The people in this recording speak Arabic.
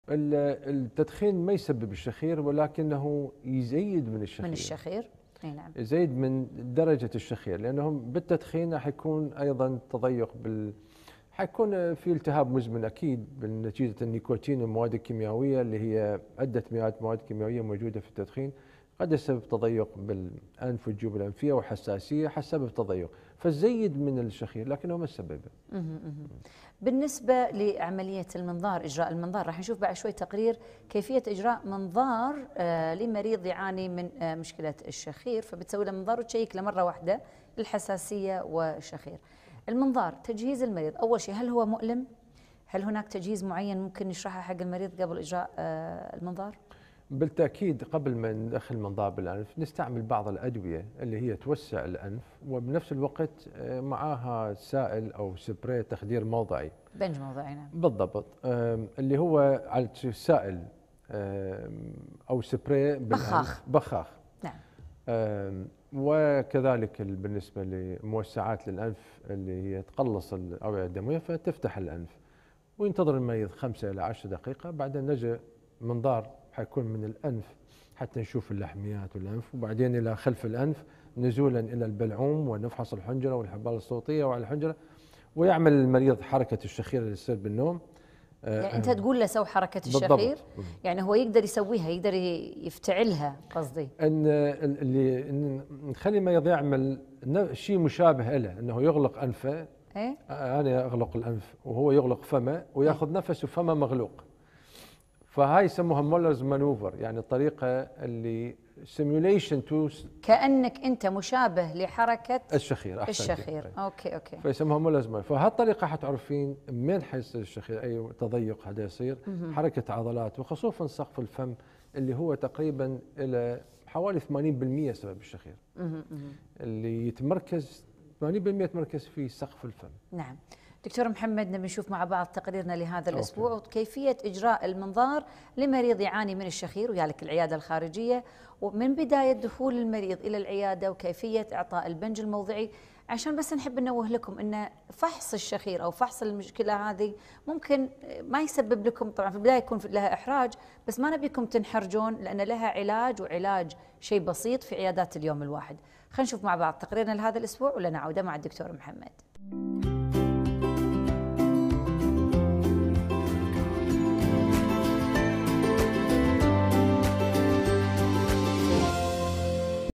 التدخين ما يسبب الشخير، ولكنه يزيد من الشخير. من الشخير، اي نعم. يزيد من درجة الشخير، لأنهم بالتدخين حيكون أيضا تضيق حيكون في التهاب مزمن أكيد بنتيجة النيكوتين والمواد الكيميائية اللي هي عدة مئات مواد كيميائية موجودة في التدخين، قد يسبب تضيق بالأنف والجيوب الأنفية وحساسية، حسبب تضيق، فزيد من الشخير لكنه ما السبب. بالنسبة لعملية المنظار، إجراء المنظار، راح نشوف بعد شوي تقرير كيفية إجراء منظار لمريض يعاني من مشكلة الشخير، فبتسوي له منظار وتشيك له مرة واحدة للحساسية والشخير. المنظار، تجهيز المريض، أول شيء هل هو مؤلم؟ هل هناك تجهيز معين ممكن نشرحه حق المريض قبل إجراء المنظار؟ بالتأكيد قبل ما ندخل المنظار بالأنف نستعمل بعض الأدوية اللي هي توسع الأنف، وبنفس الوقت معاها سائل أو سبراي تخدير موضعي. بنج موضعي، نعم. بالضبط. اللي هو على سائل أو سبراي بالأنف، بخاخ. نعم. وكذلك بالنسبة لموسعات للأنف اللي هي تقلص الأوعية الدموية فتفتح الأنف، وينتظر المريض 5 إلى 10 دقيقة، بعدين نجي منظار حيكون من الأنف حتى نشوف اللحميات والأنف، وبعدين إلى خلف الأنف نزولا إلى البلعوم، ونفحص الحنجرة والحبال الصوتية وعلى الحنجرة، ويعمل المريض حركة الشخير اللي تصير بالنوم. يعني أنت تقول له سوي حركة الشخير بالضبط. يعني هو يقدر يسويها، يقدر يفتعلها، قصدي ان نخلي المريض يعمل شيء مشابه له، انه يغلق انفه. إيه؟ انا اغلق الانف وهو يغلق فمه وياخذ نفسه فمه مغلوق، فهاي يسموها مولرز مانوفر، يعني الطريقه اللي سيميوليشن تو، كانك انت مشابه لحركه الشخير. الشخير. اوكي. فيسموها مولرز مانوفر. فهالطريقه حتعرفين من حيصير الشخير اي تضيق هذا يصير، حركه عضلات وخصوصا سقف الفم اللي هو تقريبا الى حوالي 80% سبب الشخير، اللي يتمركز 80% يتمركز في سقف الفم. نعم. دكتور محمد، نبي نشوف مع بعض تقريرنا لهذا الأسبوع وكيفية إجراء المنظار لمريض يعاني من الشخير ويالك العيادة الخارجية، ومن بداية دخول المريض إلى العيادة وكيفية إعطاء البنج الموضعي، عشان بس نحب ننوه لكم أن فحص الشخير أو فحص المشكلة هذه ممكن ما يسبب لكم، طبعا في البداية يكون لها إحراج، بس ما نبيكم تنحرجون لأن لها علاج، وعلاج شيء بسيط في عيادات اليوم الواحد. خلينا نشوف مع بعض تقريرنا لهذا الأسبوع ولنا عودة مع الدكتور محمد.